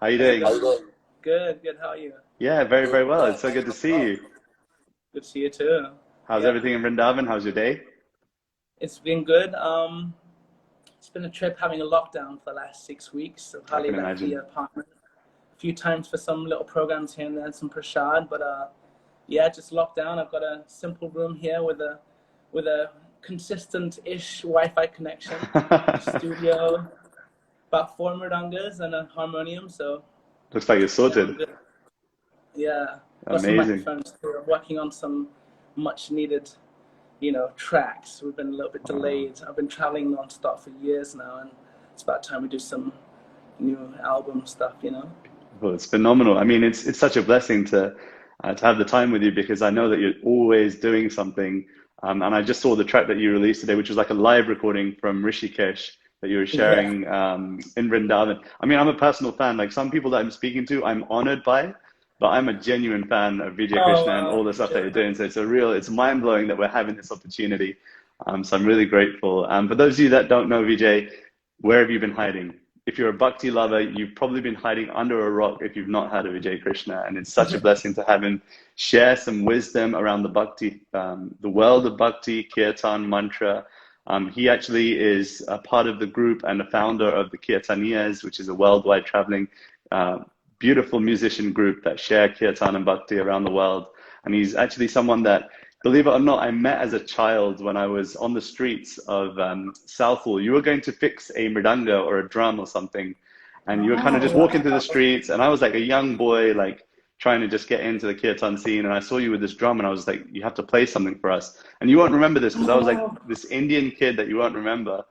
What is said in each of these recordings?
How you How's it doing? going? Good, good. How are you? Yeah, very, very well. It's so good to see you. Good to see you too. How's Yeah, everything in Vrindavan? How's your day? it's been good. It's been a trip having a lockdown for the last 6 weeks. So I hardly can left the imagine. apartment. A few times for some little programs here and there, and some prashad. But yeah, just locked down. I've got a simple room here with a consistent-ish Wi-Fi connection, studio, about four mridangas and a harmonium. So Looks like you're yeah, I'm sorted. good. Yeah, got some Amazing. microphones too. I'm working on some much needed, tracks. We've been a little bit Oh, delayed. I've been traveling non-stop for years now, and it's about time we do some new album stuff. well, it's phenomenal. I mean, it's such a blessing to have the time with you because I know that you're always doing something. And I just saw the track that you released today, which was like a live recording from Rishikesh that you were Yeah. sharing in Vrindavan. I mean, I'm a personal fan. Like some people that I'm speaking to, I'm honored by, but I'm a genuine fan of Vijay Oh Krishna and all wow. the stuff that you're Yeah. doing. So it's mind blowing that we're having this opportunity. So I'm really grateful. For those of you that don't know Vijay, where have you been hiding? If you're a Bhakti lover, you've probably been hiding under a rock if you've not heard of Vijay Krishna. And it's such a blessing to have him share some wisdom around the Bhakti, the world of Bhakti, Kirtan, mantra. He actually is a part of the group and a founder of the Kirtaniyas, which is a worldwide traveling, uh, beautiful musician group that share Kirtan and Bhakti around the world. And he's actually someone that, believe it or not, I met as a child when I was on the streets of Southall. You were going to fix a mridanga or a drum or something, and you were kind of just Oh walking through the wow. streets, and I was like a young boy, like trying to just get into the kirtan scene, and I saw you with this drum, and I was like, you have to play something for us. And you won't remember this because I was like Oh, this Indian kid that you won't remember.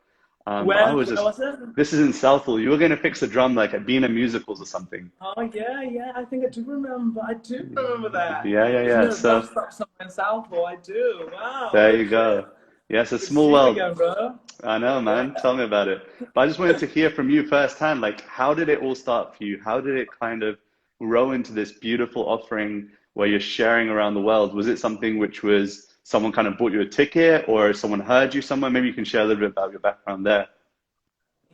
But I was where just, was it? this is in Southall. You were going to fix a drum like at Bina Musicals or something. Oh yeah, yeah. I think I do remember. I do remember that. Yeah, yeah, Isn't yeah. there a bus So stop somewhere in Southall? I do. Wow. there No you shit. go. Yes, a Good to small see you world. again, bro. I know, Yeah. man. Tell me about it. But I just wanted to hear from you firsthand, like, how did it all start for you? How did it kind of grow into this beautiful offering where you're sharing around the world? Was it something which was someone kind of bought you a ticket or someone heard you somewhere? Maybe you can share a little bit about your background there.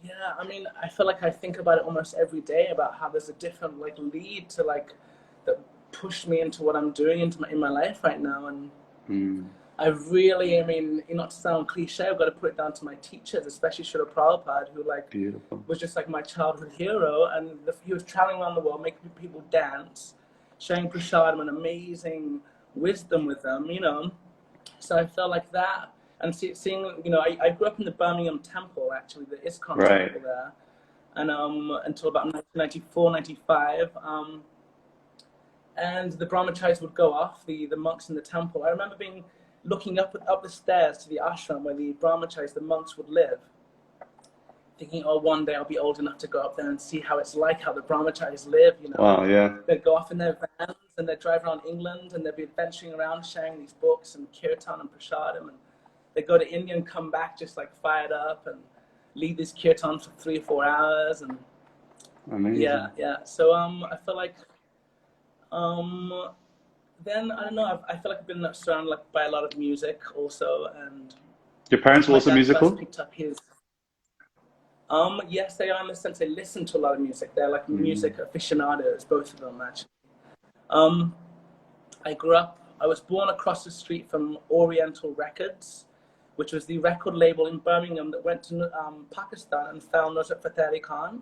Yeah, I mean, I feel like I think about it almost every day about how there's a different like lead to like that pushed me into what I'm doing in my life right now, and Mm, I really, I mean, not to sound cliche, I've got to put it down to my teachers, especially Srila Prabhupada, who like beautiful. was just like my childhood hero, and he was traveling around the world making people dance, sharing prasadam and amazing wisdom with them. So I felt like that, and seeing, I grew up in the Birmingham Temple, actually, the ISKCON Right. Temple there, and until about 1994, 95, and the brahmacharis would go off, the monks in the temple. I remember looking up the stairs to the ashram where the brahmacharis, the monks, would live, thinking, oh, one day I'll be old enough to go up there and see how it's like, how the brahmacharis live. Wow, yeah. They'd go off in their vans and they'd drive around England and they'd be adventuring around sharing these books and kirtan and prasadam, and they'd go to India and come back just like fired up and lead these kirtans for 3 or 4 hours. And yeah, Amazing. yeah. So I feel like um then I don't know, I feel like I've been surrounded like by a lot of music also, and Your parents were my also dad first musical? picked up his yes, they are, in the sense they listen to a lot of music. They're like Mm, music aficionados, both of them actually. um I was born across the street from Oriental Records, which was the record label in Birmingham that went to Pakistan and found Nusrat Fateh Ali Khan.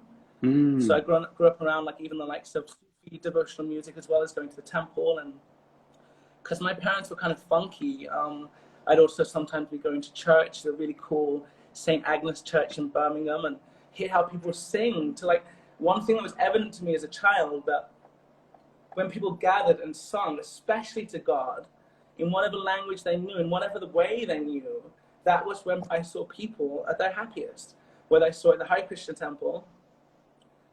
So I mm, grew up around like even the likes of Sufi devotional music, as well as going to the temple. And because my parents were kind of funky, I'd also sometimes be going to church, the really cool St. Agnes Church in Birmingham, and hear how people sing. To like, one thing that was evident to me as a child, that when people gathered and sung, especially to God, in whatever language they knew, in whatever the way they knew, that was when I saw people at their happiest. Whether I saw it at the Hare Krishna temple,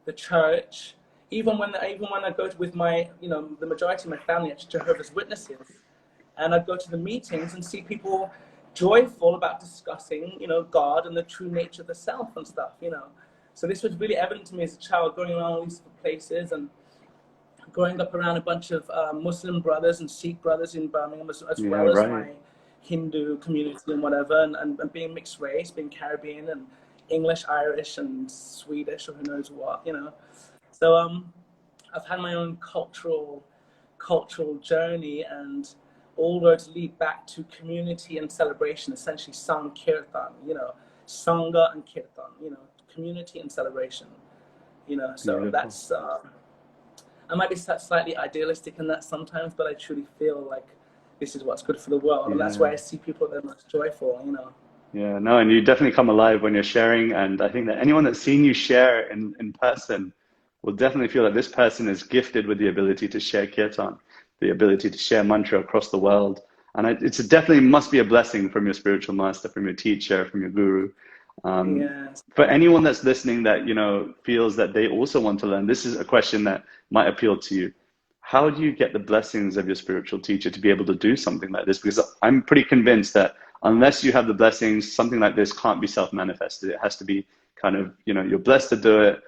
the church, even when I go to, with my, the majority of my family at Jehovah's Witnesses, and I'd go to the meetings and see people joyful about discussing, God and the true nature of the self and stuff. So this was really evident to me as a child, going around all these places and growing up around a bunch of Muslim brothers and Sikh brothers in Birmingham, as yeah, well as right. my Hindu community and whatever, and being mixed race, being Caribbean and English, Irish, and Swedish, or who knows what. So I've had my own cultural journey, and all roads lead back to community and celebration, essentially Sankirtan, Sangha and Kirtan, community and celebration, so Beautiful. that's, I might be slightly idealistic in that sometimes, but I truly feel like this is what's good for the world. And that's why I see people that are most joyful, Yeah, no, and you definitely come alive when you're sharing. And I think that anyone that's seen you share in person will definitely feel that this person is gifted with the ability to share kirtan, the ability to share mantra across the world. And it's definitely must be a blessing from your spiritual master, from your teacher, from your guru. For anyone that's listening that, feels that they also want to learn, this is a question that might appeal to you. How do you get the blessings of your spiritual teacher to be able to do something like this? Because I'm pretty convinced that unless you have the blessings, something like this can't be self-manifested. It has to be kind of, you're blessed to do it.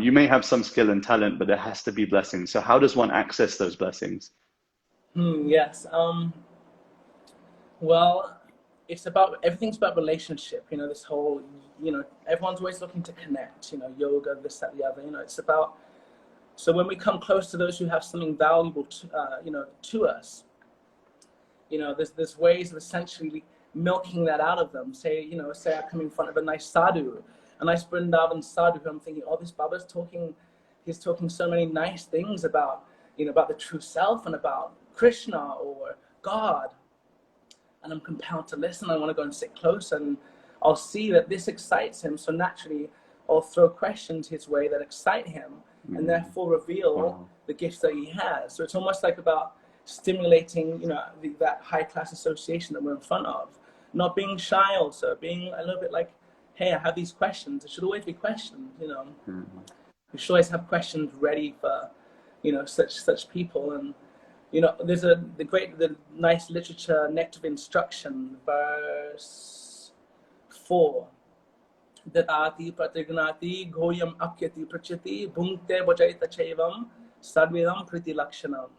You may have some skill and talent, but there has to be blessings. So how does one access those blessings? Yes. Well, everything's about relationship, this whole, everyone's always looking to connect, yoga, this, that, the other, it's about, so when we come close to those who have something valuable to us, there's ways of essentially milking that out of them. Say I come in front of a nice sadhu, a nice Vrindavan sadhu, who I'm thinking, oh, this Baba's he's talking so many nice things about, about the true self and about Krishna or God. And I'm compelled to listen. I want to go and sit close, and I'll see that this excites him. So naturally, I'll throw questions his way that excite him, and therefore reveal the gifts that he has. So it's almost like about stimulating, that high-class association that we're in front of. Not being shy, also being a little bit like, hey, I have these questions. It should always be questioned. We should always have questions ready for, such people. And there's the nice literature, Nectar of Instruction, verse 4. Dadati pratignati goyam apyati prachati bhunkte bhajaita chaivam sadvidam priti lakshanam.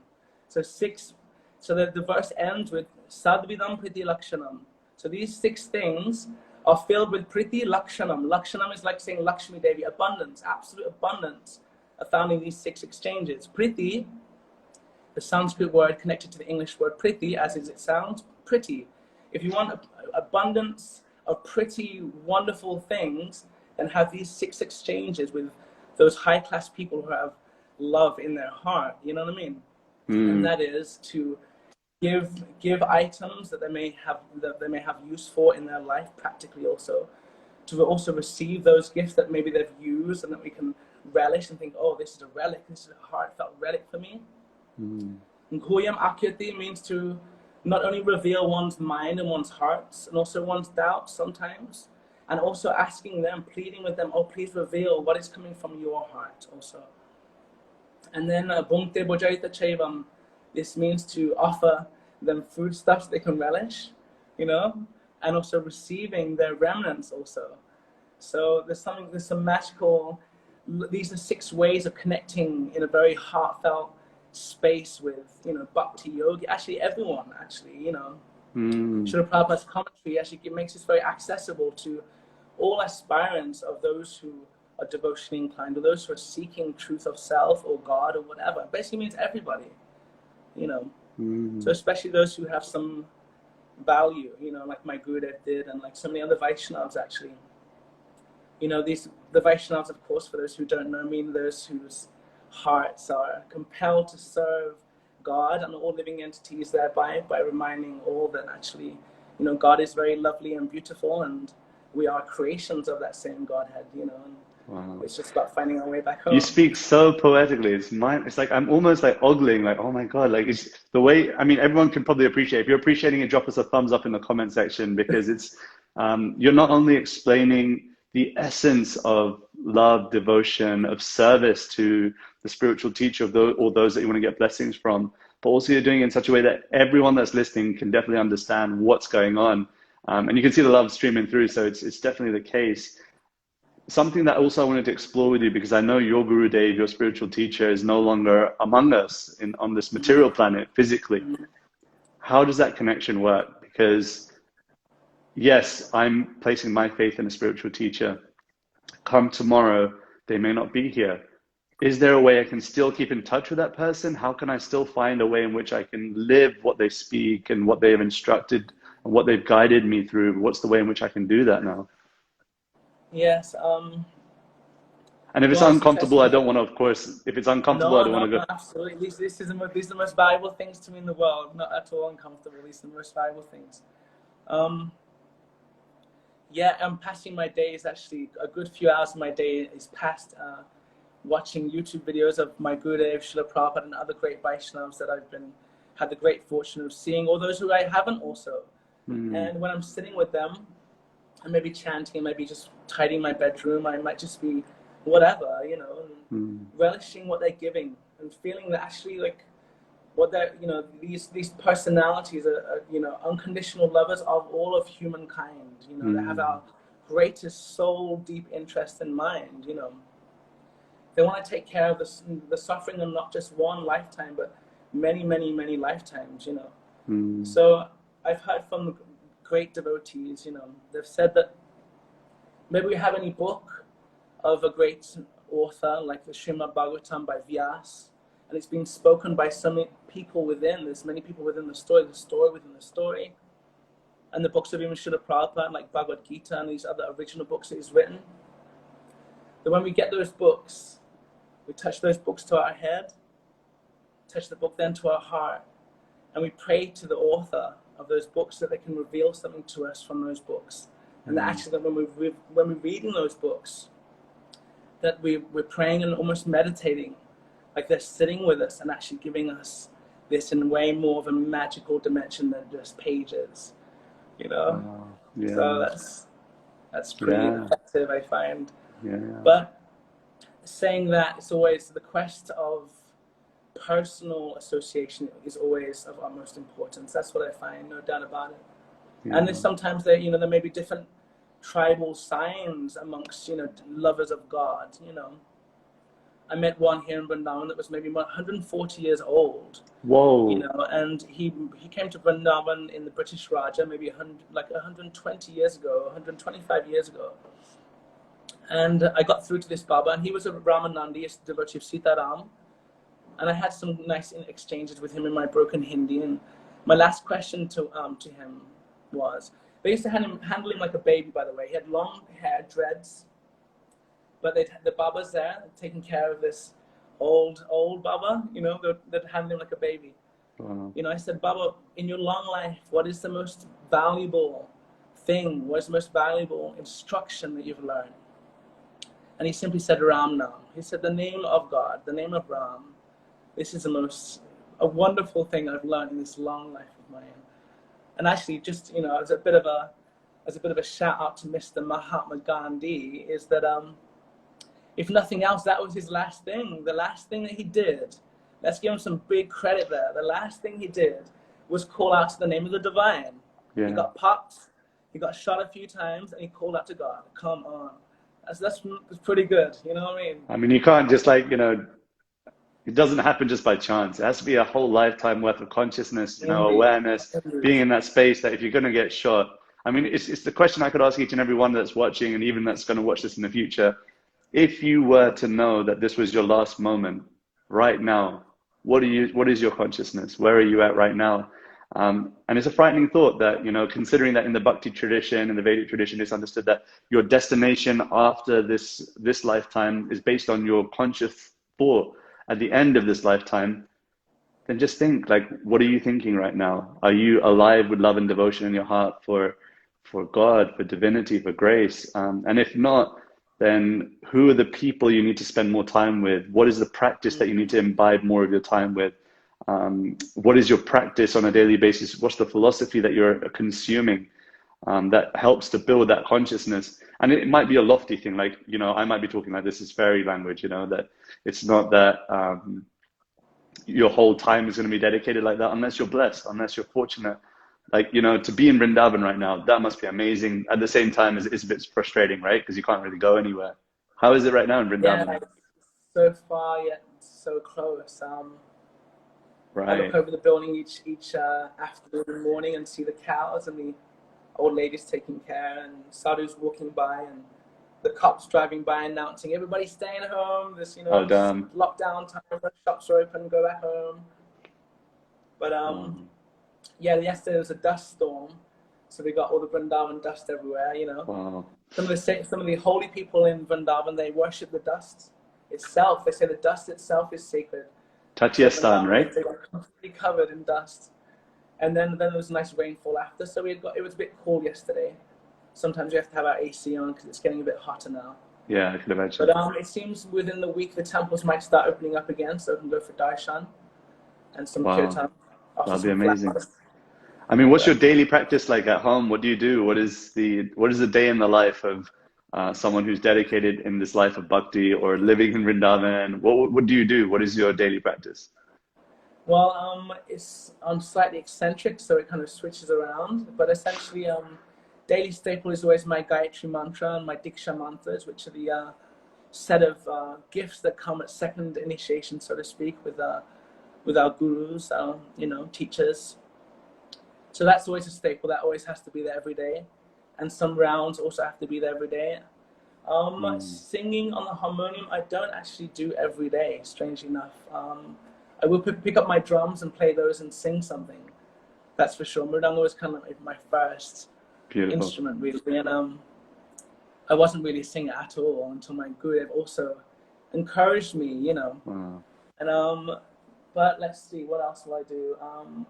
So the verse ends with sadvidam priti lakshanam. So these 6 things are filled with priti lakshanam. Lakshanam is like saying Lakshmi Devi, abundance, absolute abundance, are found in these 6 exchanges. Priti, the Sanskrit word connected to the English word pretty, as is it sounds, pretty. If you want abundance of pretty, wonderful things, then have these 6 exchanges with those high-class people who have love in their heart. You know what I mean? And that is to give items that they may have use for in their life, practically also. To also receive those gifts that maybe they've used and that we can relish and think, oh, this is a relic, this is a heartfelt relic for me. Goyam akyati means to not only reveal one's mind and one's hearts, and also one's doubts sometimes, and also asking them, pleading with them, oh, please reveal what is coming from your heart also. And then bhunkte bhajaita chaivam, this means to offer them foodstuffs they can relish, and also receiving their remnants also. So there's some magical, these are 6 ways of connecting in a very heartfelt space with, Bhakti Yogi, actually everyone, Srila Prabhupada's commentary actually makes this very accessible to all aspirants of those who are devotionally inclined, or those who are seeking truth of self or God or whatever. It basically means everybody, So especially those who have some value, like my Gurudev did, and like so many other Vaishnavas actually. The Vaishnavas, of course, for those who don't know, mean those whose hearts are compelled to serve God and all living entities thereby, by reminding all that actually, God is very lovely and beautiful, and we are creations of that same Godhead, and it's just about finding our way back home. You speak so poetically. It's like I'm almost like ogling, like, oh my God, like it's the way, everyone can probably appreciate. If you're appreciating it, drop us a thumbs up in the comment section, because it's you're not only explaining the essence of love, devotion, of service to the spiritual teacher of those that you want to get blessings from, but also you're doing it in such a way that everyone that's listening can definitely understand what's going on. And you can see the love streaming through, so it's definitely the case. Something that also I wanted to explore with you, because I know your Gurudev, your spiritual teacher, is no longer among us on this material planet physically. How does that connection work? Because yes, I'm placing my faith in a spiritual teacher. Come tomorrow, they may not be here. is there a way I can still keep in touch with that person? How can I still find a way in which I can live what they speak and what they have instructed and what they've guided me through? What's the way in which I can do that now? Yes. And if it's Well, it's uncomfortable, I interesting. don't want to, of course, if it's uncomfortable, I No, don't no, want to no, go. absolutely. These are the most valuable things to me in the world. Not at all uncomfortable. These are the most valuable things. Yeah, I'm passing my days, actually, a good few hours of my day is passed watching YouTube videos of my Gurudev, Srila Prabhupada, and other great Vaishnavas that I've had the great fortune of seeing, or those who I haven't also. And when I'm sitting with them, I may be chanting, I might be just tidying my bedroom, I might just be whatever, you know, and relishing what they're giving and feeling that actually, like, what they're, you know, these personalities are, you know, unconditional lovers of all of humankind, you know, that have our greatest soul deep interest in mind, you know. They want to take care of the suffering of not just one lifetime, but many, many, many lifetimes, you know. So I've heard from great devotees, you know, they've said that maybe we have any book of a great author like the Srimad Bhagavatam by Vyas, and it's been spoken by so many people within. There's many people within the story within the story, and the books of even Srila Prabhupada, like Bhagavad Gita and these other original books that he's written. That when we get those books, we touch those books to our head, touch the book then to our heart, and we pray to the author of those books that they can reveal something to us from those books. And that actually, that when we're reading those books, that we're praying and almost meditating, like they're sitting with us and actually giving us this in way more of a magical dimension than just pages, you know. So that's pretty effective, I find. But saying that, it's always the quest of personal association is always of utmost importance. That's what I find, no doubt about it. And then sometimes there, you know, there may be different tribal signs amongst, you know, lovers of God, you know. I met one here in Vrindavan that was maybe 140 years old. Whoa. You know, and he came to Vrindavan in the British Raja maybe 120 years ago, 125 years ago. And I got through to this Baba, and he was a Ramanandi, a devotee of Sita Ram. And I had some nice exchanges with him in my broken Hindi. And my last question to him was, they used to handle him like a baby, by the way. He had long hair, dreads, but the Baba's there taking care of this old Baba, you know, they'd handle him like a baby. You know, I said, Baba, in your long life, what is the most valuable thing? What is the most valuable instruction that you've learned? And he simply said, Ram Nam. He said, the name of God, the name of Ram. This is a wonderful thing I've learned in this long life of mine. And actually, just, you know, as a bit of a shout out to Mr. Mahatma Gandhi, is that if nothing else, that was his last thing. The last thing that he did, let's give him some big credit there. The last thing he did was call out to the name of the divine. He got popped, he got shot a few times, and he called out to God. Come on. That's pretty good, you know what I mean? I mean, you can't just, like, you know, it doesn't happen just by chance. It has to be a whole lifetime worth of consciousness, you know, awareness, being in that space that if you're going to get shot. I mean, it's the question I could ask each and every one that's watching and even that's going to watch this in the future. If you were to know that this was your last moment right now, what is your consciousness? Where are you at right now? And it's a frightening thought that, you know, considering that in the Bhakti tradition and the Vedic tradition, it's understood that your destination after this lifetime is based on your conscious thought at the end of this lifetime. Then just think, like, what are you thinking right now? Are you alive with love and devotion in your heart for God, for divinity, for grace? And if not, then who are the people you need to spend more time with? What is the practice that you need to imbibe more of your time with? What is your practice on a daily basis? What's the philosophy that you're consuming that helps to build that consciousness? And it might be a lofty thing, like, you know, I might be talking like this is fairy language, you know, that it's not that your whole time is going to be dedicated like that unless you're blessed, unless you're fortunate. Like, you know, to be in Vrindavan right now, that must be amazing. At the same time, it's a bit frustrating, right? Because you can't really go anywhere. How is it right now in Vrindavan? Yeah, so far yet so close. I look over the building each afternoon and morning and see the cows and the old ladies taking care and sadhus walking by, and the cops driving by announcing everybody's staying home. This, you Oh, know, damn. lockdown time, the shops are open, go back home. But yeah, yesterday was a dust storm, so we got all the Vrindavan dust everywhere. You know, Wow. some of the holy people in Vrindavan, they worship the dust itself. They say the dust itself is sacred. Tatyastan, right? They got completely covered in dust. And then there was nice rainfall after, so it was a bit cool yesterday. Sometimes we have to have our AC on because it's getting a bit hotter now. Yeah, I can imagine. But it seems within the week the temples might start opening up again, so we can go for darshan and some kirtan. That'd be amazing. I mean, what's your daily practice like at home? What do you do? What is the day in the life of someone who's dedicated in this life of bhakti or living in Vrindavan? What do you do? What is your daily practice? Well, I'm slightly eccentric, so it kind of switches around. But essentially, daily staple is always my Gayatri mantra and my Diksha mantras, which are the set of gifts that come at second initiation, so to speak, with our gurus, you know, teachers. So that's always a staple. That always has to be there every day. And some rounds also have to be there every day. Singing on the harmonium, I don't actually do every day, strangely enough. I will pick up my drums and play those and sing something. That's for sure. Mridanga was kind of like my first instrument, really. And I wasn't really a singer at all until my guru also encouraged me, you know. Wow. And but let's see, what else will I do?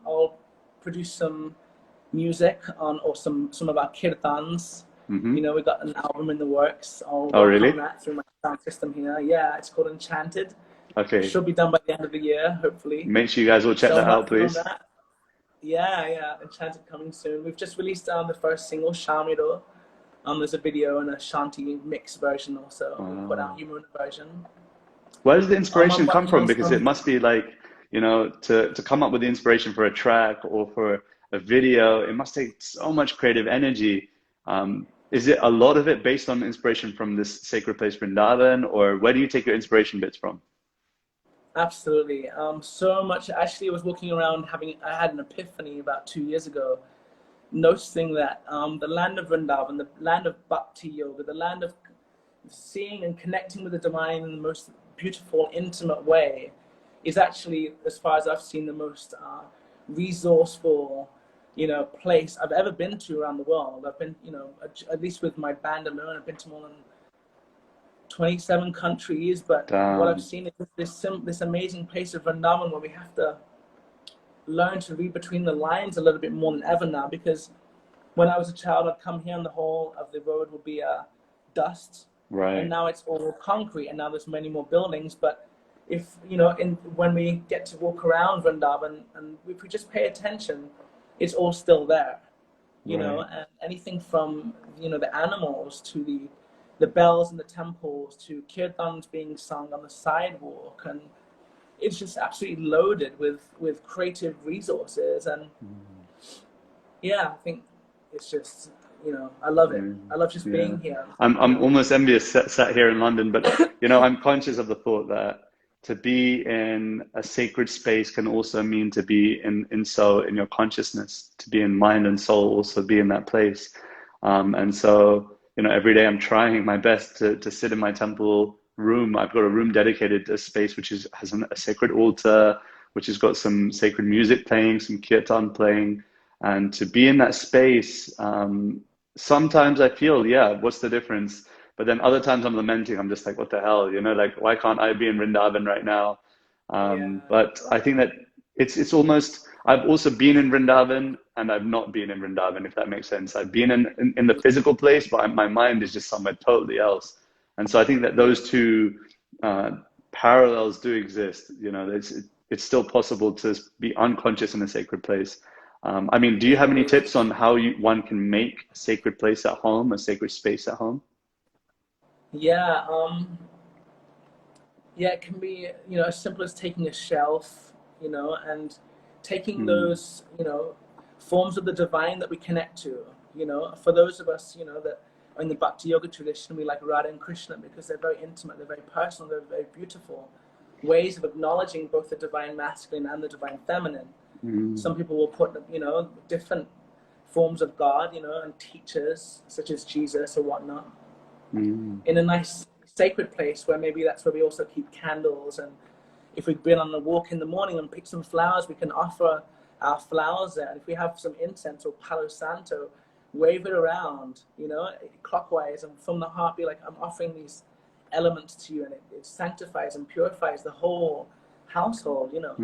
I'll produce some music or some of our kirtans. You know, we got an album in the works. I'll work on that through my sound system here. Yeah, it's called Enchanted. Okay. It should be done by the end of the year, hopefully. Make sure you guys will check that out, please. Yeah, Enchanted coming soon. We've just released the first single, Shamiro. There's a video and a Shanti mix version also. We put out Yamuna version. Where does the inspiration come from? Because it must be like, you know, to come up with the inspiration for a track or for a video, it must take so much creative energy. Is it a lot of it based on inspiration from this sacred place, Vrindavan, or where do you take your inspiration bits from? Absolutely. So much. Actually, I was walking around I had an epiphany about 2 years ago, noticing that the land of Vrindavan, the land of Bhakti Yoga, the land of seeing and connecting with the divine in the most beautiful, intimate way, is actually, as far as I've seen, the most resourceful, you know, place I've ever been to around the world. I've been, you know, at least with my band alone, I've been to more than 27 countries, but what I've seen is this amazing place of Vrindavan where we have to learn to read between the lines a little bit more than ever now, because when I was a child, I'd come here and the whole of the road would be dust, and now it's all concrete, and now there's many more buildings. But if, you know, when we get to walk around Vrindavan, and if we just pay attention, it's all still there, you know, and anything from, you know, the animals to the bells in the temples to kirtans being sung on the sidewalk, and it's just absolutely loaded with creative resources. And yeah, I think it's just, you know, I love it. I love just being here. I'm almost envious sat here in London, but you know, I'm conscious of the thought that to be in a sacred space can also mean to be in your consciousness, to be in mind and soul, also be in that place. And so, you know, every day I'm trying my best to sit in my temple room. I've got a room dedicated to a space which has a sacred altar, which has got some sacred music playing, some kirtan playing, and to be in that space. Sometimes I feel, what's the difference? But then other times I'm lamenting. I'm just like, what the hell, you know, like, why can't I be in Vrindavan right now? But I think that it's almost, I've also been in Vrindavan and I've not been in Vrindavan, if that makes sense. I've been in the physical place, but my mind is just somewhere totally else. And so I think that those two parallels do exist. You know, it's still possible to be unconscious in a sacred place. I mean, do you have any tips on how one can make a sacred place at home, a sacred space at home? Yeah, it can be, you know, as simple as taking a shelf, you know, and taking those, you know, forms of the divine that we connect to. You know, for those of us, you know, that are in the Bhakti Yoga tradition, we like Radha and Krishna because they're very intimate, they're very personal, they're very beautiful ways of acknowledging both the divine masculine and the divine feminine. Some people will put, you know, different forms of God, you know, and teachers such as Jesus or whatnot. in a nice sacred place where maybe that's where we also keep candles. And if we've been on a walk in the morning and picked some flowers, we can offer our flowers there. And if we have some incense or Palo Santo, wave it around, you know, clockwise, and from the heart be like, I'm offering these elements to you, and it sanctifies and purifies the whole household, you know.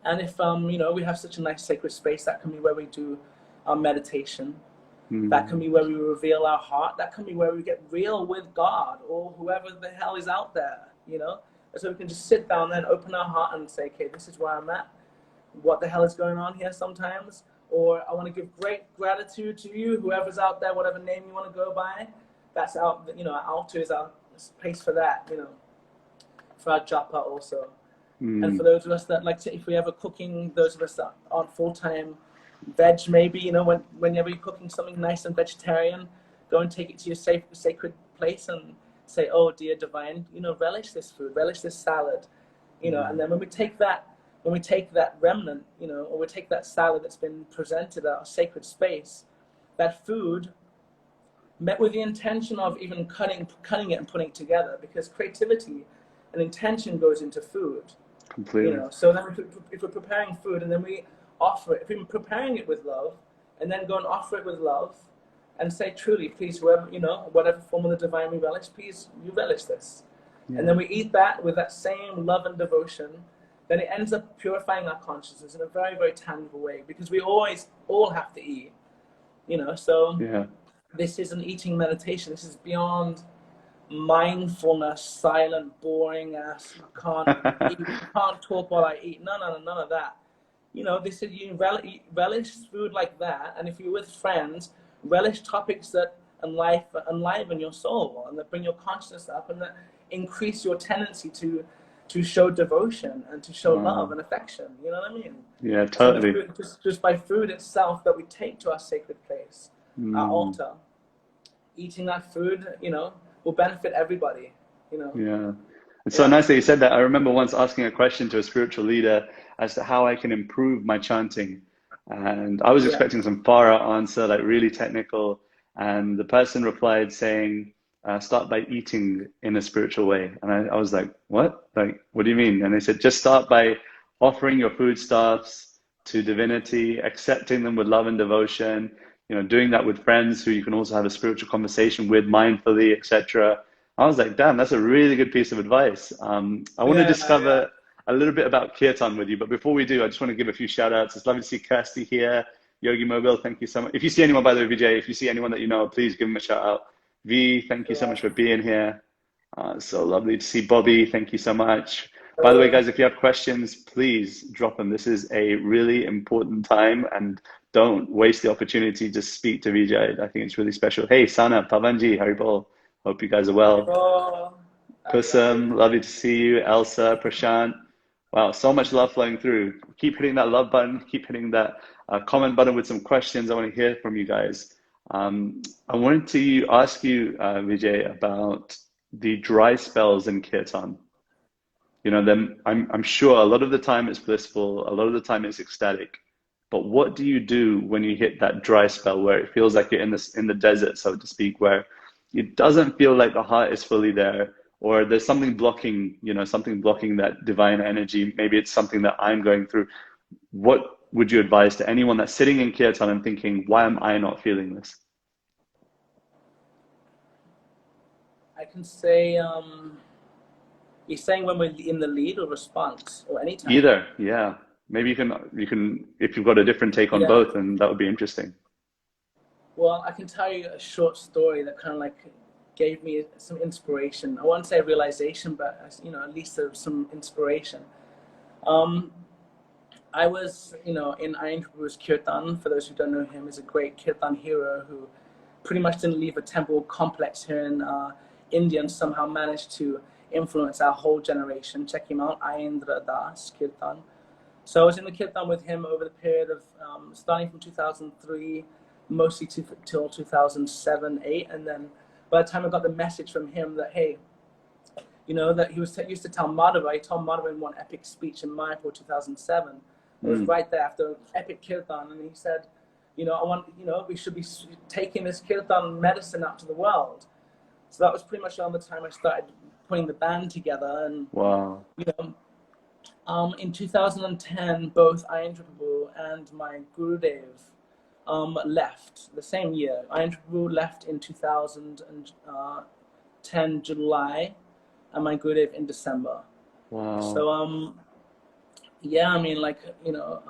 And if you know, we have such a nice sacred space, that can be where we do our meditation. That can be where we reveal our heart. That can be where we get real with God or whoever the hell is out there, you know. And so we can just sit down there and open our heart and say, okay, this is where I'm at. What the hell is going on here sometimes? Or I want to give great gratitude to you, whoever's out there, whatever name you want to go by. That's our, you know, our altar is our place for that, you know, for our japa also. And for those of us that like to, if we're ever cooking, those of us that aren't full-time veg, maybe, you know, whenever you're cooking something nice and vegetarian, go and take it to your sacred place and say, oh, dear divine, you know, relish this food, relish this salad, you know. And then when we take that remnant, you know, or we take that salad that's been presented at our sacred space, that food met with the intention of even cutting it and putting it together, because creativity and intention goes into food. Completely. You know, so then if we're preparing food and then we offer it, if we're preparing it with love, and then go and offer it with love, and say, truly, please, whoever, you know, whatever form of the divine we relish, please, you relish this. And then we eat that with that same love and devotion, then it ends up purifying our consciousness in a very, very tangible way, because we always all have to eat, you know. So this is an eating meditation. This is beyond mindfulness, silent, boring ass, can't eat, can't talk while I eat. None of that. You know, this is, you relish food like that, and if you're with friends, relish topics that enliven your soul and that bring your consciousness up and that increase your tendency to show devotion and to show love and affection. You know what I mean? Yeah, totally. So food, just by food itself that we take to our sacred place, our altar, eating that food, you know, will benefit everybody, you know. Yeah. It's so nice that you said that. I remember once asking a question to a spiritual leader as to how I can improve my chanting. And I was expecting some far out answer, like really technical. And the person replied saying, start by eating in a spiritual way. And I was like, what? Like, what do you mean? And they said, just start by offering your foodstuffs to divinity, accepting them with love and devotion, you know, doing that with friends who you can also have a spiritual conversation with mindfully, etc. I was like, damn, that's a really good piece of advice. I want to discover a little bit about Kirtan with you. But before we do, I just want to give a few shout outs. It's lovely to see Kirsty here. Yogi Mogul, thank you so much. If you see anyone, by the way, Vijay, if you see anyone that you know, please give them a shout out. V, thank you so much for being here. So lovely to see Bobby. Thank you so much. By the way, guys, if you have questions, please drop them. This is a really important time, and don't waste the opportunity to speak to Vijay. I think it's really special. Hey, Sana, Pavanji, Haribol. Hope you guys are well. Kusum, lovely to see you. Elsa, Prashant. Wow, so much love flowing through. Keep hitting that love button. Keep hitting that comment button with some questions. I want to hear from you guys. I wanted to ask you, Vijay, about the dry spells in Kirtan. You know, then I'm sure a lot of the time it's blissful, a lot of the time it's ecstatic. But what do you do when you hit that dry spell where it feels like you're in the desert, so to speak, where it doesn't feel like the heart is fully there, or there's something blocking, you know, something blocking that divine energy? Maybe it's something that I'm going through. What would you advise to anyone that's sitting in Kirtan and thinking, why am I not feeling this? I can say, you're saying when we're in the lead or response, or anytime? Either, yeah. Maybe you can, if you've got a different take on both, then that would be interesting. Well, I can tell you a short story that kind of like gave me some inspiration. I won't say realization, but, you know, at least some inspiration. I was, you know, in Iron Prabhu's Kirtan. For those who don't know him, is a great Kirtan hero who pretty much didn't leave a temple complex here in India and somehow managed to influence our whole generation. Check him out, Ayendra Das Kirtan. So I was in the Kirtan with him over the period of starting from 2003, mostly till 2007, 8, and then by the time I got the message from him that, hey, you know, that he used to tell Madhava, he told Madhava in one epic speech in Mayapur 2007. It was right there after an epic Kirtan, and he said, you know, we should be taking this Kirtan medicine out to the world. So that was pretty much around the time I started putting the band together. And Wow. you know, in 2010, both Iron Triple and my Gurudev left the same year. Iron Triple left in 2010 July, and my Gurudev in December. Wow. So yeah, I mean, like, you know,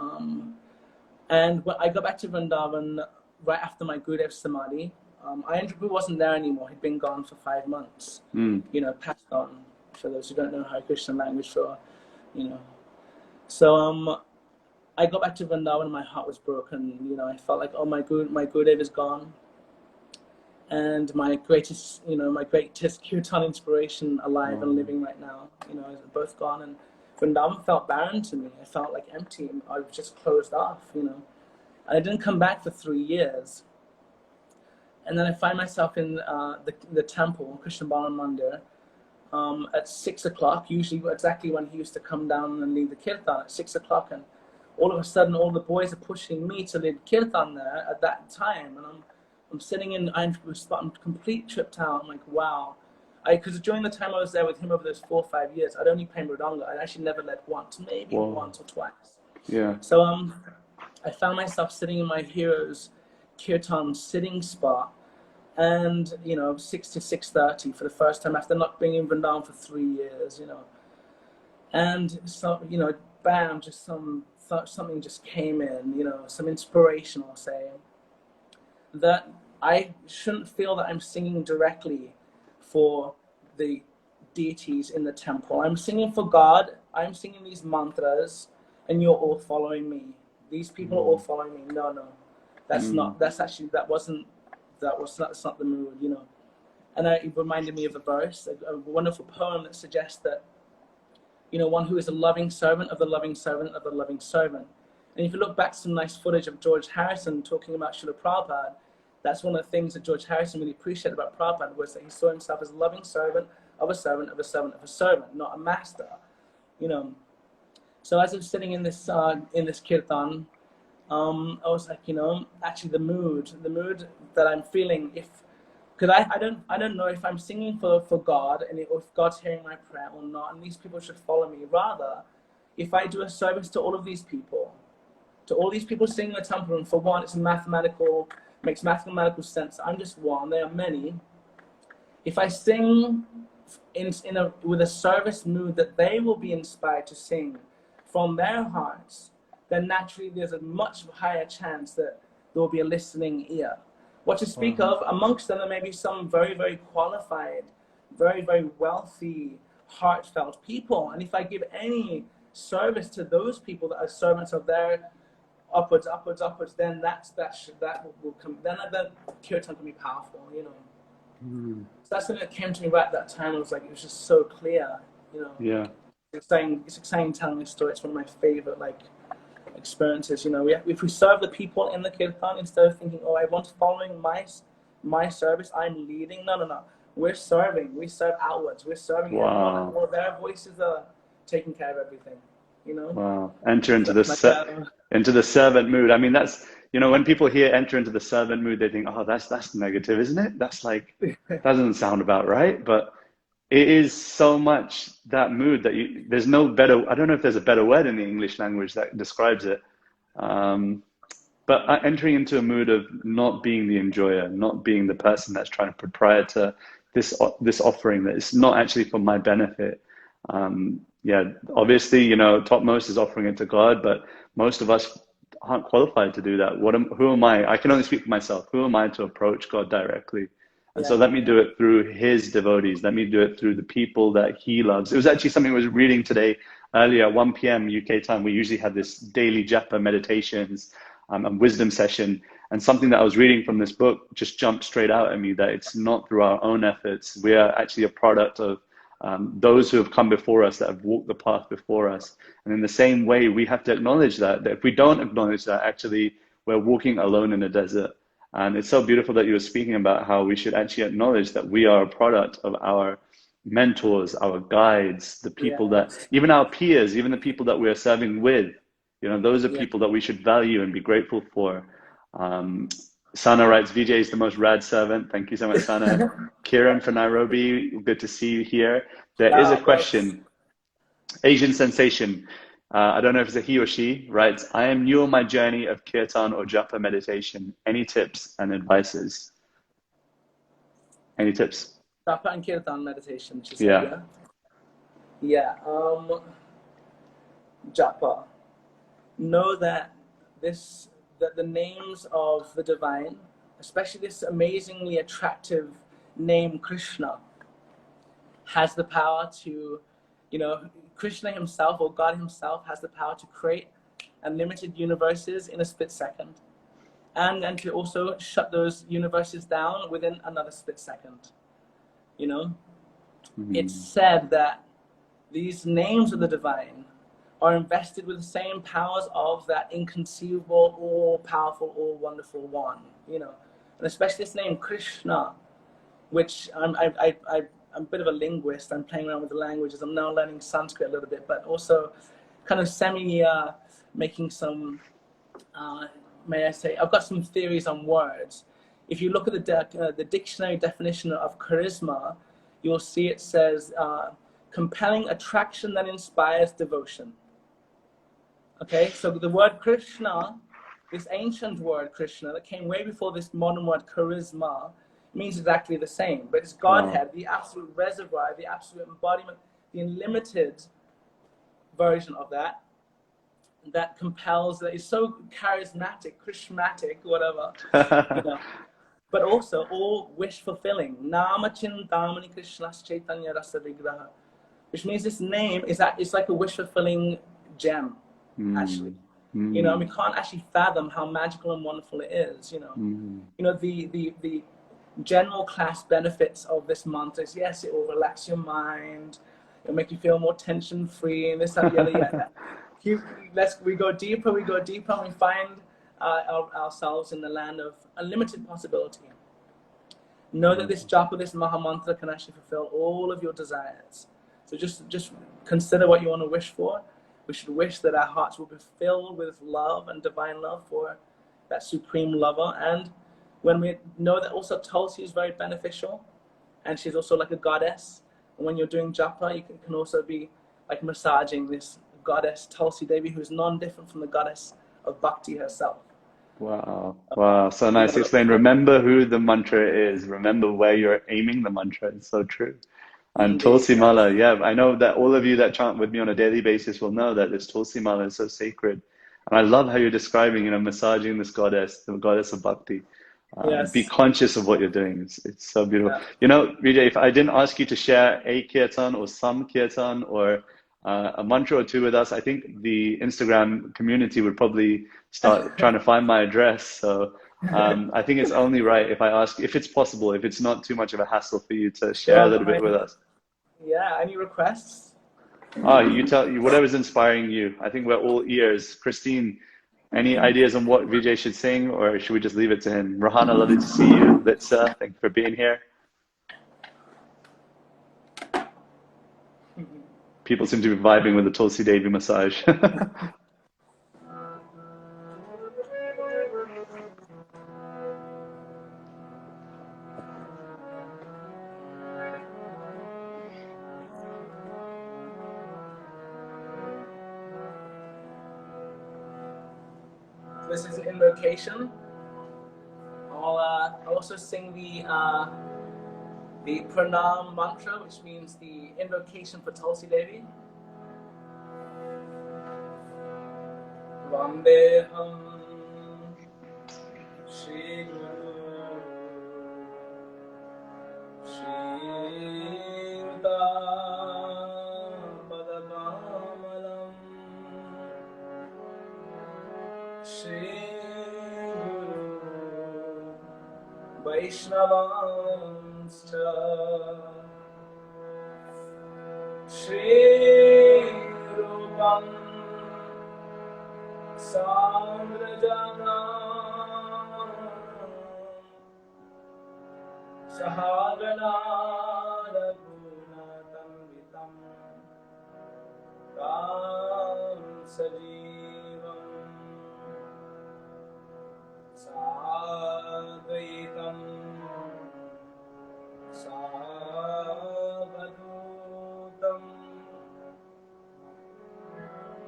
and when I got back to Vrindavan right after my Gurudev Samadhi, Iron Triple wasn't there anymore. He'd been gone for 5 months. You know, passed on. For those who don't know Hare Krishna language, for you know. So I got back to Vrindavan and my heart was broken. You know, I felt like, oh, my Gurudev is gone, and my greatest Kirtan inspiration, alive and living right now, you know, is both gone. And Vrindavan felt barren to me. I felt like empty. I was just closed off, you know. And I didn't come back for 3 years. And then I find myself in the temple, Krishna Balan Mandir, at 6 o'clock, usually exactly when he used to come down and lead the Kirtan at 6 o'clock. And all of a sudden, all the boys are pushing me to lead Kirtan there at that time. And I'm sitting in Iron Triple spot, I'm complete tripped out. I'm like, wow. Because during the time I was there with him over those 4 or 5 years, I'd only played Mridanga. I'd actually never led once, maybe once or twice. Yeah. So I found myself sitting in my hero's Kirtan sitting spot, and you know, 6 to 6:30 for the first time after not being in Vrindavan for 3 years, you know. And so, you know, bam, just something just came in, you know, some inspiration, I'll say, that I shouldn't feel that I'm singing directly for the deities in the temple. I'm singing for God. I'm singing these mantras, and you're all following me. These people are all following me. No, that's not. That's not the mood, you know. And it reminded me of a verse, a wonderful poem that suggests that, you know, one who is a loving servant of the loving servant of the loving servant. And if you look back to some nice footage of George Harrison talking about Srila Prabhupada, that's one of the things that George Harrison really appreciated about Prabhupada, was that he saw himself as a loving servant of a servant of a servant of a servant, not a master, you know. So as I was sitting in this kirtan, I was like, you know, actually the mood that I'm feeling, because I don't know if I'm singing for God and if God's hearing my prayer or not, and these people should follow me. Rather, if I do a service to all of these people, singing in the temple, and for one, it's makes mathematical sense. I'm just one. There are many. If I sing with a service mood that they will be inspired to sing from their hearts, then naturally there's a much higher chance that there will be a listening ear. What to speak of, amongst them there may be some very, very qualified, very, very wealthy, heartfelt people. And if I give any service to those people that are servants of their upwards, then that will come. Then the kirtan can be powerful, you know. So that's something that came to me right at that time. It was just so clear, you know. Yeah. It's exciting telling this story. It's one of my favorite experiences. You know, if we serve the people in the kirtan instead of thinking, oh, everyone's following my service, I'm leading. No. We're serving. We serve outwards. We're serving everyone. All their voices are taking care of everything. You know. Wow. Enter into the servant mood. I mean, that's, you know, when people hear enter into the servant mood, they think, oh, that's negative, isn't it? That's like, that doesn't sound about right. But it is so much that mood that there's no better, I don't know if there's a better word in the English language that describes it. But entering into a mood of not being the enjoyer, not being the person that's trying to proprietor this offering that is not actually for my benefit. Yeah, obviously, you know, topmost is offering it to God, but most of us aren't qualified to do that. Who am I? I can only speak for myself. Who am I to approach God directly? And so let me do it through his devotees. Let me do it through the people that he loves. It was actually something I was reading today earlier, 1 p.m. UK time. We usually have this daily japa meditations and wisdom session. And something that I was reading from this book just jumped straight out at me, that it's not through our own efforts. We are actually a product of those who have come before us, that have walked the path before us. And in the same way, we have to acknowledge that if we don't acknowledge that, actually, we're walking alone in a desert. And it's so beautiful that you were speaking about how we should actually acknowledge that we are a product of our mentors, our guides, the people that, even our peers, even the people that we are serving with, you know, those are people that we should value and be grateful for. Sana writes, Vijay is the most rad servant. Thank you so much, Sana. Kiran from Nairobi, good to see you here. There is a question. Asian Sensation, I don't know if it's a he or she, writes, I am new on my journey of Kirtan or Japa meditation. Any tips and advices? Any tips? Japa and Kirtan meditation, she said, Yeah. Yeah. Japa. Know that the names of the divine, especially this amazingly attractive name Krishna, has the power to, Krishna himself or God himself has the power to create unlimited universes in a split second, and to also shut those universes down within another split second. It's said that these names of the divine are invested with the same powers of that inconceivable, all-powerful, all-wonderful one, and especially this name Krishna, which I'm a bit of a linguist. I'm playing around with the languages. I'm now learning Sanskrit a little bit, but also kind of making some, may I say, I've got some theories on words. If you look at the dictionary definition of charisma, you'll see it says compelling attraction that inspires devotion. Okay, so the word Krishna, this ancient word Krishna that came way before this modern word charisma, means exactly the same, but it's Godhead, the absolute reservoir, the absolute embodiment, the unlimited version of that compels, that is so charismatic, Krishmatic, whatever, but also all wish fulfilling. Nama Chintamani Krishna's Chaitanya Rasa Vigraha, which means this name is that it's like a wish fulfilling gem, actually. We can't actually fathom how magical and wonderful it is. The general class benefits of this mantra is, yes, it will relax your mind, it'll make you feel more tension free, and this, that, the other. We go deeper, and we find ourselves in the land of unlimited possibility. Know that this japa, this maha mantra, can actually fulfill all of your desires. So just consider what you want to wish for. We should wish that our hearts will be filled with love and divine love for that supreme lover. And when we know that also Tulsi is very beneficial, and she's also like a goddess. And when you're doing japa, you can also be like massaging this goddess Tulsi Devi, who's non-different from the goddess of Bhakti herself. Wow. So nice explained. Remember who the mantra is. Remember where you're aiming the mantra. It's so true. And Tulsi Mala, I know that all of you that chant with me on a daily basis will know that this Tulsi Mala is so sacred. And I love how you're describing, massaging this goddess, the goddess of Bhakti. Be conscious of what you're doing. It's so beautiful. Vijay, if I didn't ask you to share a kirtan or some kirtan or a mantra or two with us, I think the Instagram community would probably start trying to find my address. So I think it's only right if I ask, if it's possible, if it's not too much of a hassle for you to share a little bit with us. Yeah, any requests? You tell you whatever's inspiring you. I think we're all ears. Christine, any ideas on what Vijay should sing, or should we just leave it to him? Rahana, lovely to see you. Litsa, thank you for being here. People seem to be vibing with the Tulsi Devi massage. This is an invocation. I'll also sing the pranam mantra, which means the invocation for Tulsi Devi. Vandeham Shri Guru Shri Padakamalam Shri Guru Vaishnavanscha Shri Rupam Samrajana Sahagana Raghunatamvitam Ram Sajivam Sa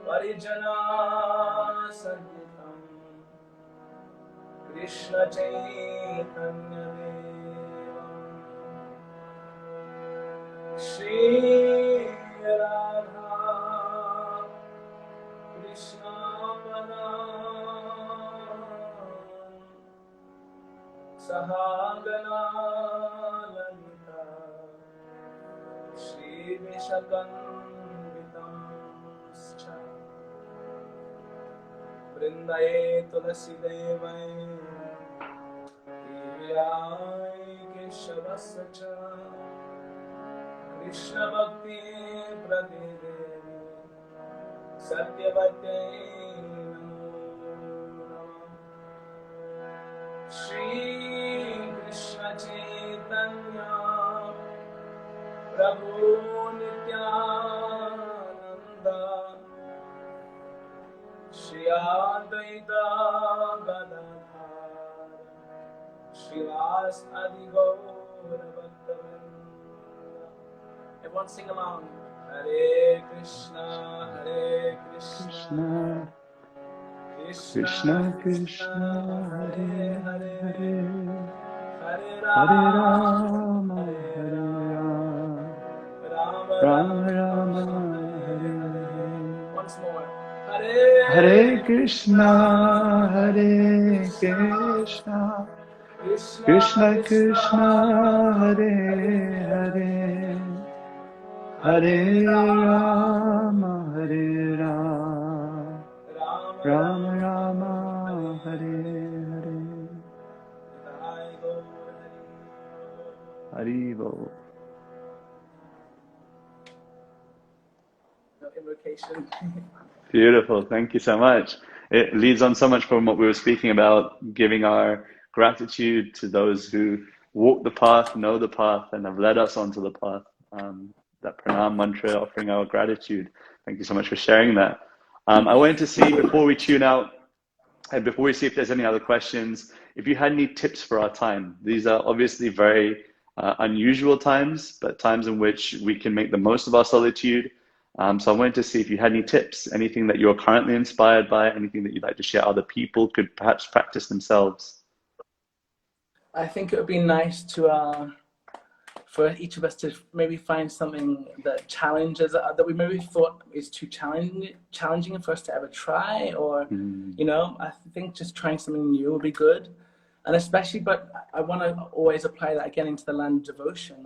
Parijana Sahitam Krishna Chaitanya Devam Shri Radha Krishna Padam Sahagana Lalita Shri Vishakanvitam Vrindaye Tulasi Devai Divyai Keshavascha Krishna Bhakti Pradede Satyavate Namo Namah Shri Krishna Chaitanya Prabhu Nityananda Shri Advaita Gadadhar Srivas Adi Gaura Bhaktavrinda. Everyone sing along. Hare Krishna, Krishna, Krishna Krishna Krishna, Hare Hare Hare, Hare, Hare Hare Rama, Rama, Hare Rama, Rama Rama Rama, Rama, Hare Hare Hare. Hare. Once more. Hare Hare Krishna, Hare Krishna, Krishna, Krishna Krishna Krishna, Krishna, Hare Hare Hare, Hare Hare Rama, Rama, Hare Rama, Rama Rama Rama, Rama, Hare Hare Hare. Hare. Haribo. No invocation. Beautiful. Thank you so much. It leads on so much from what we were speaking about, giving our gratitude to those who walk the path, know the path, and have led us onto the path. That pranam mantra, offering our gratitude. Thank you so much for sharing that. I wanted to see before we tune out, and before we see if there's any other questions, if you had any tips for our time. These are obviously very unusual times, but times in which we can make the most of our solitude. So I wanted to see if you had any tips, anything that you're currently inspired by, anything that you'd like to share other people could perhaps practice themselves. I think it would be nice to for each of us to maybe find something that challenges that we maybe thought is too challenging for us to ever try, or you know, I think just trying something new would be good. And especially, but I want to always apply that again into the land of devotion.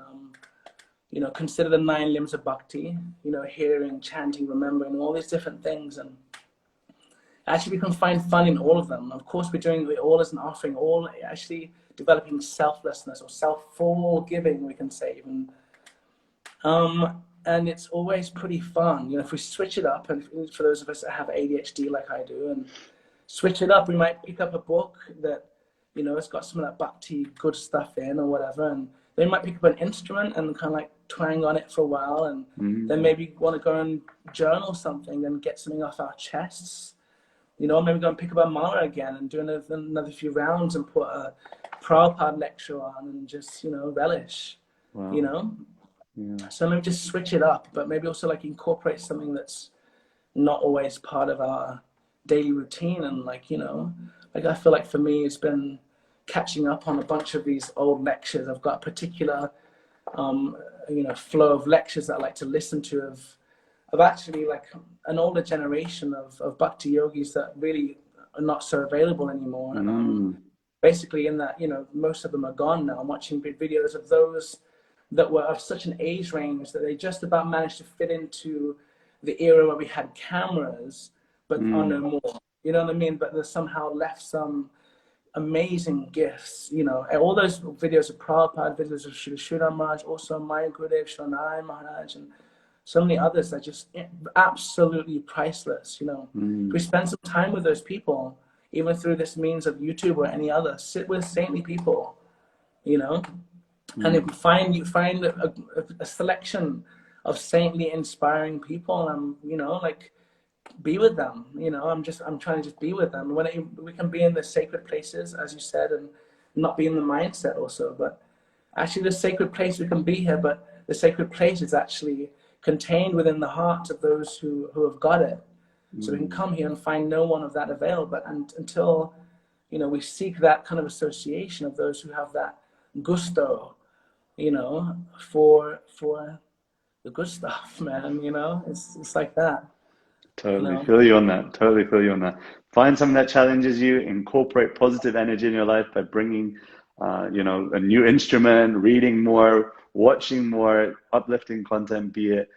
You know, consider the 9 limbs of bhakti, you know, hearing, chanting, remembering, all these different things. And actually we can find fun in all of them. Of course, we're doing it all as an offering, all actually developing selflessness or self-forgiving, we can say even. And it's always pretty fun. You know, if we switch it up, and for those of us that have ADHD like I do, and switch it up, we might pick up a book that, you know, it's got some of that bhakti good stuff in or whatever, and they might pick up an instrument and kind of like twang on it for a while, and then maybe want to go and journal something and get something off our chests. You know, maybe go and pick up a mala again and do another few rounds and put a Prabhupada lecture on and just, you know, relish. Wow. You know? Yeah. So maybe just switch it up, but maybe also like incorporate something that's not always part of our daily routine. And like, you know, like I feel like for me, it's been catching up on a bunch of these old lectures. I've got a particular, you know, flow of lectures that I like to listen to of actually like an older generation of bhakti yogis that really are not so available anymore. And basically in that, you know, most of them are gone now. I'm watching videos of those that were of such an age range that they just about managed to fit into the era where we had cameras, but are no more. You know what I mean? But they somehow left some amazing gifts, you know. And all those videos of Prabhupada, videos of Srila Maharaj, also Maya Gurudev, Shanai Maharaj, and so many others are just absolutely priceless, you know. If we spend some time with those people, even through this means of YouTube or any other, sit with saintly people, you know. And if you find a selection of saintly, inspiring people, and you know, like, be with them. You know, I'm trying to just be with them. We can be in the sacred places, as you said, and not be in the mindset also. But actually, the sacred place, we can be here, but the sacred place is actually contained within the hearts of those who have got it. So we can come here and find no one of that avail. But until, you know, we seek that kind of association of those who have that gusto, you know, for the good stuff, man, you know, it's like that, you Totally know. feel you on that. Totally feel you on that. Find something that challenges you. Incorporate positive energy in your life by bringing, you know, a new instrument, reading more, watching more uplifting content, be it,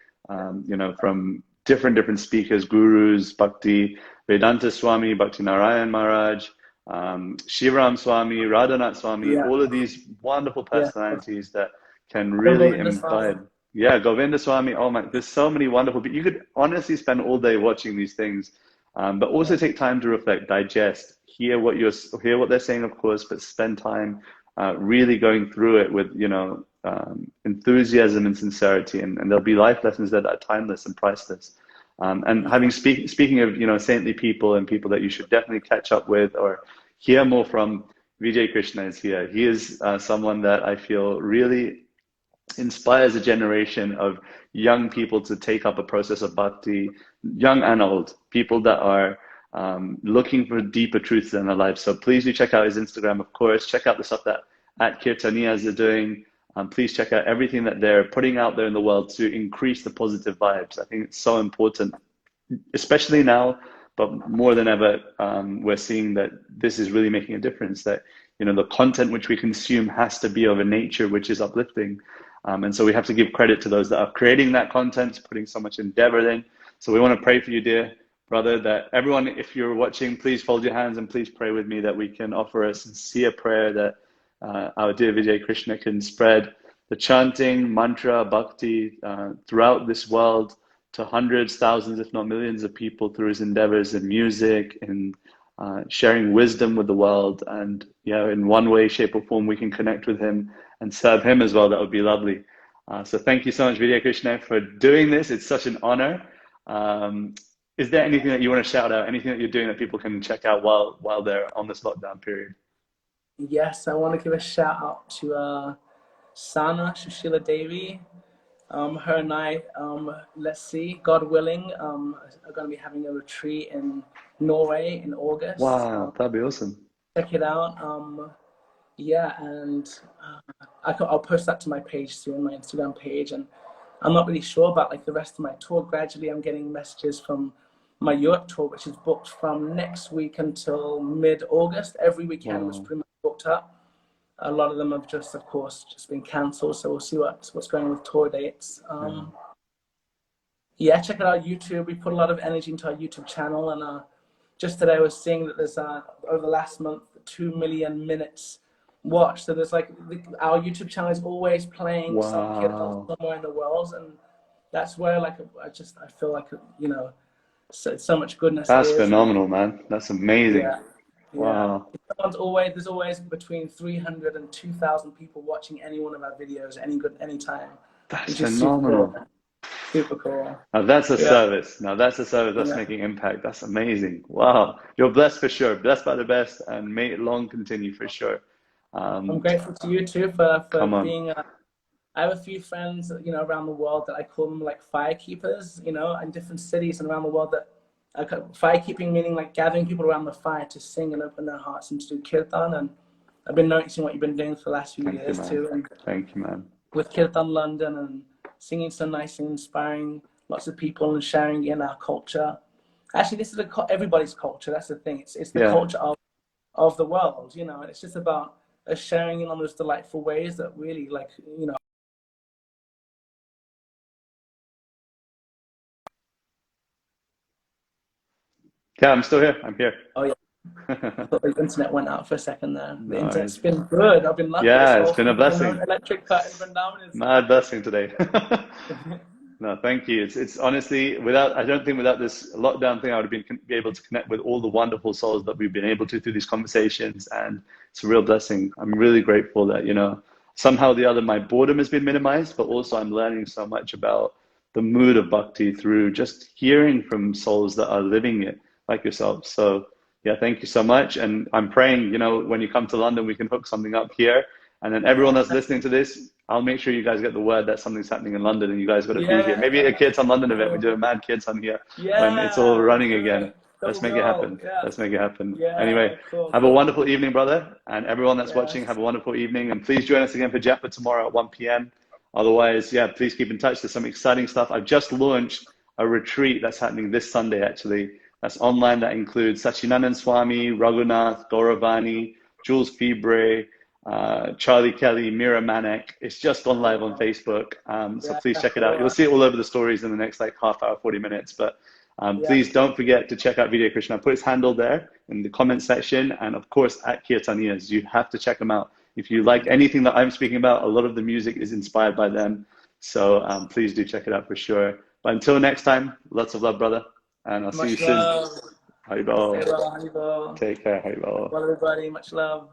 you know, from different speakers, gurus, Bhakti, Vedanta Swami, Bhakti Narayan Maharaj, Shivaram Swami, Radhanath Swami, Yeah, all of these wonderful yeah. personalities that can really Govinda Swami. imbibe. Yeah, Govinda Swami. Oh my, there's so many wonderful. But you could honestly spend all day watching these things, but also Yeah, take time to reflect, digest, hear what they're saying, of course, but spend time really going through it with, you know, enthusiasm and sincerity, and there'll be life lessons that are timeless and priceless. And yeah, speaking of, you know, saintly people and people that you should definitely catch up with or hear more from, Vijay Krishna is here. He is someone that I feel really inspires a generation of young people to take up a process of bhakti, young and old, people that are looking for deeper truths in their life. So please do check out his Instagram, of course. Check out the stuff that at Kirtaniyas are doing. Please check out everything that they're putting out there in the world to increase the positive vibes. I think it's so important, especially now, but more than ever, we're seeing that this is really making a difference. That, you know, the content which we consume has to be of a nature which is uplifting, and so we have to give credit to those that are creating that content, putting so much endeavor in. So we want to pray for you, dear brother, that everyone, if you're watching, please fold your hands and please pray with me that we can offer a sincere prayer that our dear Vijay Krishna can spread the chanting, mantra, bhakti throughout this world to hundreds, thousands, if not millions of people through his endeavors in music, in sharing wisdom with the world. And, you know, in one way, shape, or form, we can connect with him and serve him as well. That would be lovely. So thank you so much, Vijay Krishna, for doing this. It's such an honor. Is there anything that you want to shout out, anything that you're doing that people can check out while they're on this lockdown period? yes, I want to give a shout out to Sana Shushila Devi. Her and I, let's see, God willing, are going to be having a retreat in Norway in August. Wow, that'd be awesome. Check it out. Yeah, and I'll post that to my page soon, my Instagram page. And I'm not really sure about like the rest of my tour. Gradually, I'm getting messages from my Europe tour, which is booked from next week until mid-August. Every weekend was Wow. pretty much booked up. A lot of them have just, of course, just been cancelled. So we'll see what's going on with tour dates. Yeah. Yeah, check out our YouTube. We put a lot of energy into our YouTube channel, and just today I was seeing that there's over the last month 2 million minutes watched. So there's like our YouTube channel is always playing some kirtan Wow. somewhere in the world, and that's where like I feel like, you know, so much goodness That's is. And phenomenal, man. That's amazing. yeah, yeah. Wow. There's always between 300 and 2,000 people watching any one of our videos any time, That's which is super cool. phenomenal. Super cool. Now that's a Yeah, service. Now that's a service that's yeah. making impact. That's amazing. Wow. You're blessed for sure. Blessed by the best, and may it long continue for sure. I'm Um, grateful to you too for Come on. being. I have a few friends, you know, around the world that I call them like firekeepers, you know, in different cities and around the world that firekeeping meaning like gathering people around the fire to sing and open their hearts and to do kirtan. And I've been noticing what you've been doing for the last few Thank you, years man. too, and Thank you, man. with Kirtan London and singing so nice and inspiring lots of people and sharing in our culture. Actually, this is everybody's culture. That's the thing. It's the Yeah. culture of the world, you know, and it's just about us sharing in on those delightful ways that really, like, you know. Yeah, I'm still here. I'm here. Oh yeah, I thought the internet went out for a second there. The No, internet's been good. I've been lucky this yeah, it's whole been a thing. No blessing. electric cut in Vrindavan is. Mad blessing today. No, thank you. It's honestly, I don't think without this lockdown thing, I would have be able to connect with all the wonderful souls that we've been able to through these conversations, and it's a real blessing. I'm really grateful that, you know, somehow or the other my boredom has been minimized, but also I'm learning so much about the mood of bhakti through just hearing from souls that are living it like yourself. So yeah, thank you so much, and I'm praying, you know, when you come to London, we can hook something up here. And then everyone that's listening to this, I'll make sure you guys get the word that something's happening in London and you guys got to be here. Maybe a Kirtan London event. We do a mad Kirtan here when it's all running again. Let's make it happen. Let's make it happen. Anyway, have a wonderful evening, brother. And everyone that's watching, have a wonderful evening. And please join us again for Japa tomorrow at 1 p.m. Otherwise, yeah, please keep in touch. There's some exciting stuff. I've just launched a retreat that's happening this Sunday, actually. That's online. That includes Sachinandan Swami, Raghunath, Gauravani, Jules Fibre, Charlie Kelly, Mira Manek. It's just gone live on Facebook. So please check it out. You'll see it all over the stories in the next like half hour, 40 minutes. But please don't forget to check out Vijay Krsna. Put his handle there in the comment section. And of course, at Kirtaniyas, you have to check them out. If you like anything that I'm speaking about, a lot of the music is inspired by them. So please do check it out for sure. But until next time, lots of love, brother. And I'll see you soon. Haribol. Stay well, Haribol. Take care, Haribol. Well, everybody, much love.